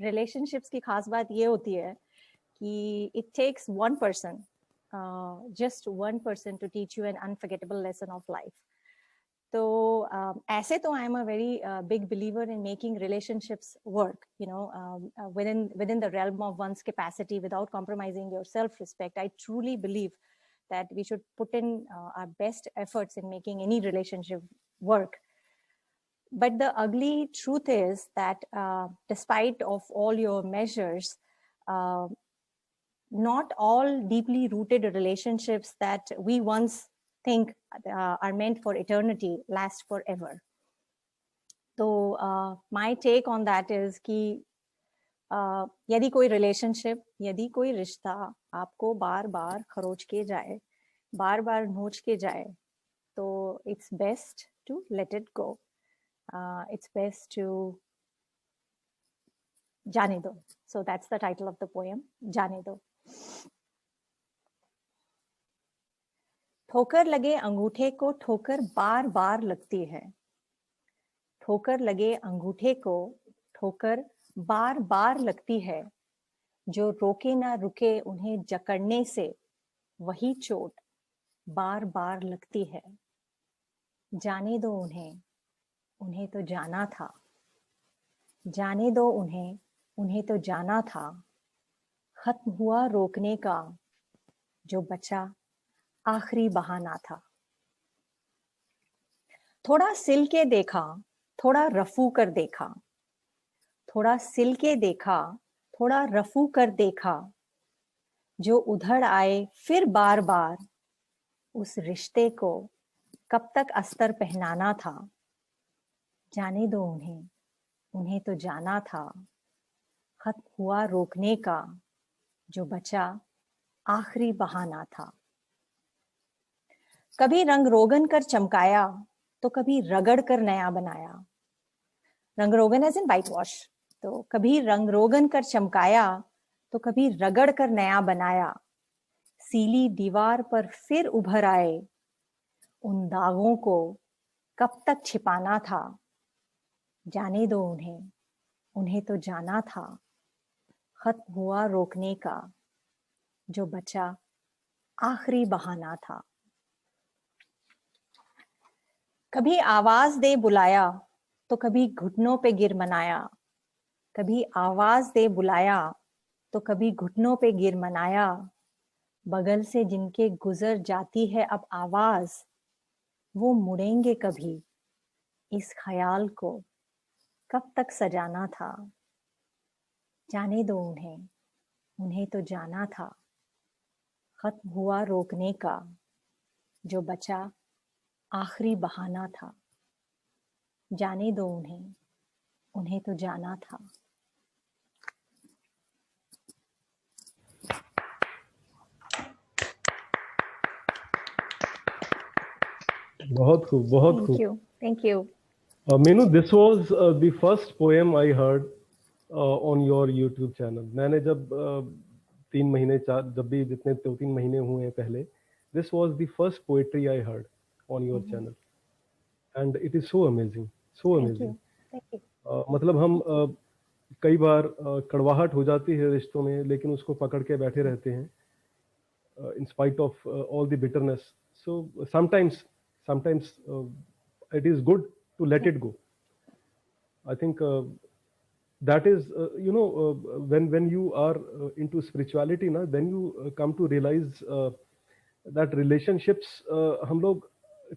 Relationships की खास बात ये होती है कि it takes one person, just one person to teach you an unforgettable lesson of life. तो ऐसे तो I am a very big believer in making relationships work, you know, within the realm of one's capacity without compromising your self respect. I truly believe that we should put in our best efforts in making any relationship work. But the ugly truth is that despite of all your measures, not all deeply rooted relationships that we once think are meant for eternity last forever. So my take on that is कि यदि कोई relationship, यदि कोई रिश्ता आपको बार बार खरोच के जाए, बार बार नोच के जाए, तो it's best to let it go. It's best to जाने दो. So that's the title of the poem, जाने दो. ठोकर लगे अंगूठे को ठोकर बार बार लगती है. ठोकर लगे अंगूठे को ठोकर बार बार लगती है. जो रोके ना रुके उन्हें जकड़ने से वही चोट बार बार लगती है. जाने दो उन्हें, उन्हें तो जाना था. जाने दो उन्हें, उन्हें तो जाना था. खत्म हुआ रोकने का, जो बचा आखिरी बहाना था. थोड़ा सिल के देखा, थोड़ा रफू कर देखा. थोड़ा सिल के देखा, थोड़ा रफू कर देखा. जो उधड़ आए फिर बार बार, उस रिश्ते को कब तक अस्तर पहनाना था. जाने दो उन्हें, उन्हें तो जाना था. खत्म हुआ रोकने का, जो बचा आखिरी बहाना था. कभी रंग रोगन कर चमकाया, तो कभी रगड़ कर नया बनाया. रंग रोगन एज इन वाइट वॉश. तो कभी रंग रोगन कर चमकाया, तो कभी रगड़ कर नया बनाया. सीली दीवार पर फिर उभर आए, उन दागों को कब तक छिपाना था. जाने दो उन्हें, उन्हें तो जाना था. खत्म हुआ रोकने का, जो बचा आखिरी बहाना था. कभी आवाज दे बुलाया, तो कभी घुटनों पे गिर मनाया. कभी आवाज दे बुलाया, तो कभी घुटनों पे गिर मनाया. बगल से जिनके गुजर जाती है अब आवाज, वो मुड़ेंगे कभी, इस ख्याल को कब तक सजाना था. जाने दो उन्हें, उन्हें तो जाना था. खत्म हुआ रोकने का, जो बचा आखिरी बहाना था. जाने दो उन्हें, उन्हें तो जाना था. बहुत खूब, बहुत खूब. Thank you. Meenu, this was the first poem I heard on your YouTube channel. मैंने जब 3 महीने जब भी जितने 2-3 महीने हुए हैं पहले, this was the first poetry I heard on your channel, and it is so amazing, so amazing. Thank you. मतलब हम कई बार कड़वाहट हो जाती है रिश्तों में, लेकिन उसको पकड़ के बैठे रहते हैं in spite of all the bitterness. So sometimes it is good to let it go. I think that is when you are into spirituality na, then you come to realize that relationships हम लोग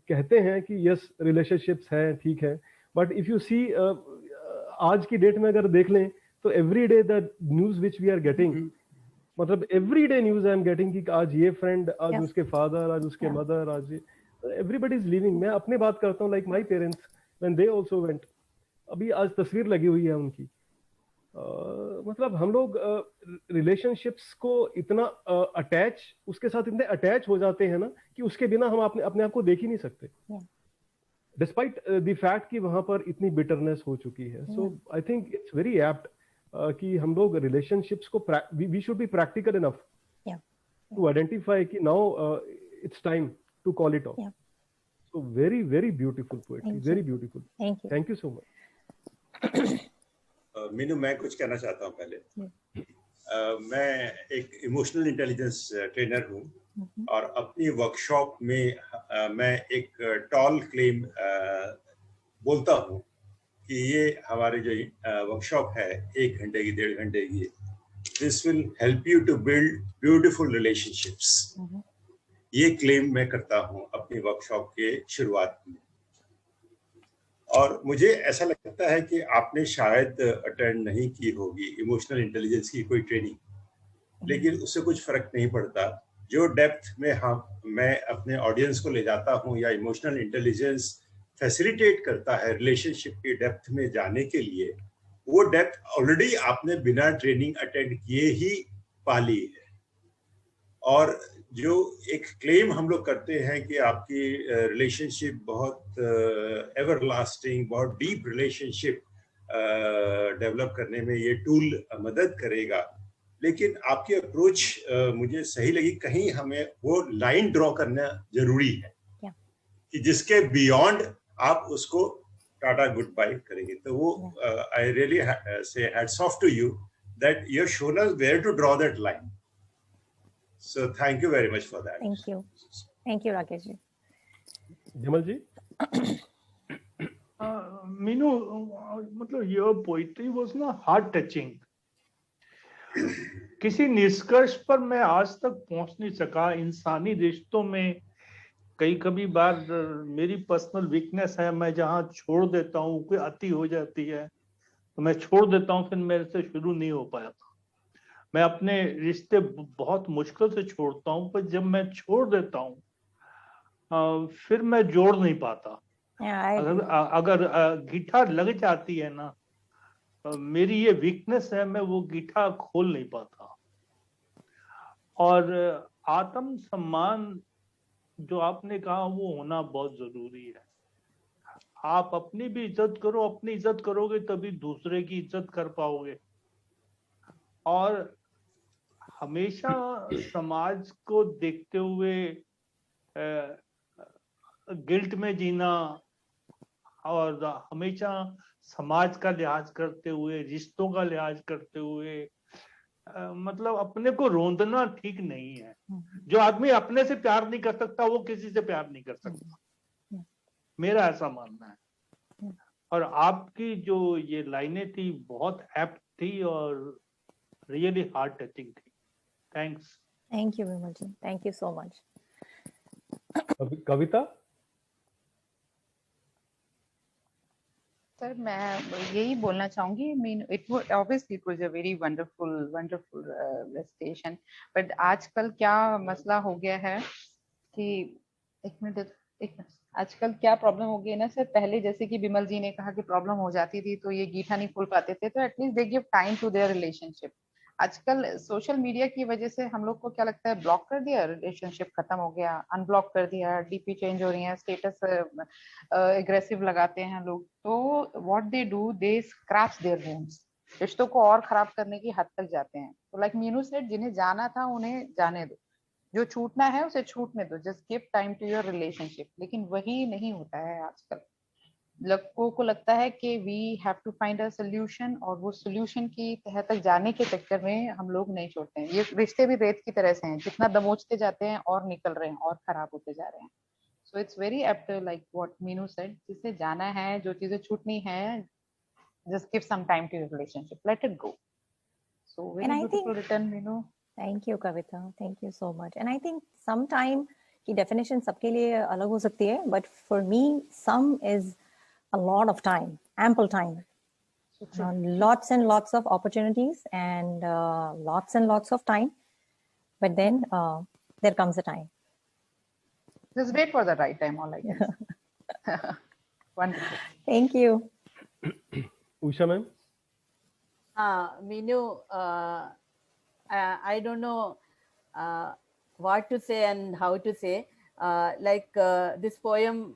कहते हैं कि yes relationships हैं, ठीक है, but if you see आज की डेट में अगर देख लें तो every day the news which we are getting, मतलब every day news I am getting कि आज ये friend, आज उसके father, आज उसके mother, आज everybody is leaving. मैं अपने बात करता हूँ, like my parents when they also went, अभी आज तस्वीर लगी हुई है उनकी. मतलब हम लोग रिलेशनशिप्स को इतना अटैच, उसके साथ इतने अटैच हो जाते हैं ना कि उसके बिना हम अपने आप को देख ही नहीं सकते, डिस्पाइट द फैक्ट कि वहां पर इतनी बिटरनेस हो चुकी है. So I think it's very apt कि हम लोग रिलेशनशिप्स को we should be practical enough to identify कि now it's time to call it off. So very very beautiful poetry, very beautiful. Thank you so much. Meenu, मैं कुछ कहना चाहता हूँ पहले। मैं एक इमोशनल इंटेलिजेंस ट्रेनर हूँ और अपनी वर्कशॉप में मैं एक टॉल क्लेम बोलता हूँ कि ये हमारे जो वर्कशॉप है 1 घंटे की 1.5 घंटे की, this will help you to build beautiful relationships. ये क्लेम मैं करता हूँ अपनी वर्कशॉप के शुरुआत में। और मुझे ऐसा लगता है कि आपने शायद अटेंड नहीं की होगी इमोशनल इंटेलिजेंस की कोई ट्रेनिंग, लेकिन उससे कुछ फर्क नहीं पड़ता। जो डेप्थ में मैं अपने ऑडियंस को ले जाता हूँ या इमोशनल इंटेलिजेंस फैसिलिटेट करता है रिलेशनशिप की डेप्थ में जाने के लिए, वो डेप्थ ऑलरेडी आपने बिना ट्रेनिंग अटेंड किए ही पा ली है। और जो एक क्लेम हम लोग करते हैं कि आपकी रिलेशनशिप बहुत एवरलास्टिंग, बहुत डीप रिलेशनशिप डेवलप करने में ये टूल मदद करेगा, लेकिन आपकी अप्रोच मुझे सही लगी। कहीं हमें वो लाइन ड्रॉ करना जरूरी है कि जिसके बियॉन्ड आप उसको टाटा गुड बाय करेंगे। तो वो I really say hats off to you that you have shown us where to draw that line. So thank you very much for that. Thank you, Rakesh ji. Jamal ji. Meenu, मतलब your poetry was ना heart touching. किसी निष्कर्ष पर मैं आज तक पहुंच नहीं सका। इंसानी रिश्तों में कभी बार मेरी पर्सनल वीकनेस है, मैं जहां छोड़ देता हूँ, कोई अति हो जाती है तो मैं छोड़ देता हूँ, फिर मेरे से शुरू नहीं हो पाया था। मैं अपने रिश्ते बहुत मुश्किल से छोड़ता हूँ, पर जब मैं छोड़ देता हूँ फिर मैं जोड़ नहीं पाता। अगर गीठा लग जाती है ना, मेरी ये वीकनेस है, मैं वो गीठा खोल नहीं पाता। और आत्म सम्मान जो आपने कहा वो होना बहुत जरूरी है। आप अपनी भी इज्जत करो, अपनी इज्जत करोगे तभी दूसरे की इज्जत कर पाओगे। और हमेशा समाज को देखते हुए गिल्ट में जीना और हमेशा समाज का लिहाज करते हुए, रिश्तों का लिहाज करते हुए, मतलब अपने को रोंदना ठीक नहीं है। जो आदमी अपने से प्यार नहीं कर सकता वो किसी से प्यार नहीं कर सकता, मेरा ऐसा मानना है। और आपकी जो ये लाइनें थी बहुत एप्ट थी और रियली हार्ट टचिंग थी। Thanks. Thank you Vimal ji, thank you so much. कविता। सर, मैं यही बोलना चाहूंगी। Mean it obviously it was a very wonderful recitation, but आजकल क्या मसला हो गया है कि एक मिनट आजकल क्या प्रॉब्लम हो गई है ना सर। पहले जैसे कि बिमल जी ने कहा कि प्रॉब्लम हो जाती थी तो ये गीठा नहीं खोल पाते थे, तो at least they give time to their relationship. आजकल सोशल मीडिया की वजह से हम लोग को क्या लगता है, ब्लॉक कर दिया रिलेशनशिप खत्म हो गया, अनब्लॉक कर दिया, डीपी चेंज हो रही है, स्टेटस एग्रेसिव लगाते हैं लोग। तो what they do, they scratch their wounds, रिश्तों को और खराब करने की हद तक जाते हैं। तो लाइक मीनू सेड, जिन्हें जाना था उन्हें जाने दो, जो छूटना है उसे छूटने दो, just give time to your relationship. लेकिन वही नहीं होता है आजकल। लोगों को लगता है कि we have to find a solution, और वो सोल्यूशन की तह तक जाने के चक्कर में हम लोग नहीं छोड़ते हैं। ये रिश्ते भी रेत की तरह से हैं, जितना दबोचते जाते हैं और निकल रहे हैं और खराब होते जा रहे हैं। So it's very apt like what Meenu said, जिसे जाना है, जो चीजें छूटनी है, just give some time to your relationship, let it go. So very beautiful written, Meenu. Thank you Kavita, thank you so much. And I think sometime की definition सबके लिए अलग हो सकती है, but for me some is a lot of time, ample time, lots and lots of opportunities and lots and lots of time, but then there comes a time. Just wait for the right time, all I can say. Wonderful. Thank you. Usha ma'am. Meenu, I don't know what to say and how to say. This poem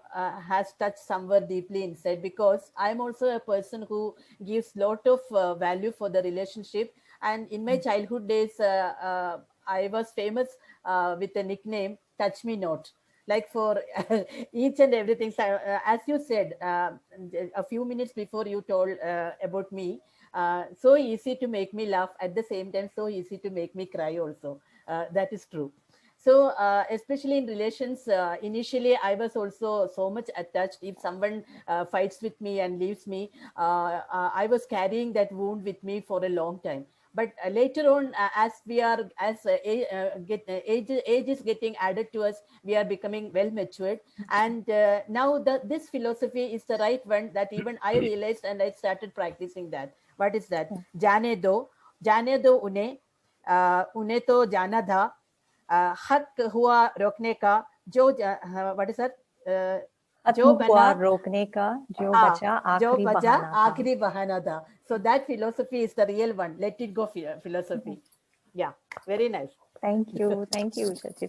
has touched somewhere deeply inside, because I'm also a person who gives lot of value for the relationship. And in my childhood days, I was famous with a nickname, Touch Me Not. Like for each and everything. So, as you said, a few minutes before you told about me, so easy to make me laugh, at the same time so easy to make me cry also. That is true. So especially in relations, initially I was also so much attached. If someone fights with me and leaves me, I was carrying that wound with me for a long time. But later on, as we are, as age is getting added to us, we are becoming well matured. And now this philosophy is the right one that even I realized, and I started practicing that. What is that? Jaane do unhe to jana tha, हक हुआ रोकने का, जो what is that? जो बना रोकने का, जो बचा आखिरी बहाना था. So that philosophy is the real one. Let it go philosophy. Yeah, very nice. Thank you, Usha ji.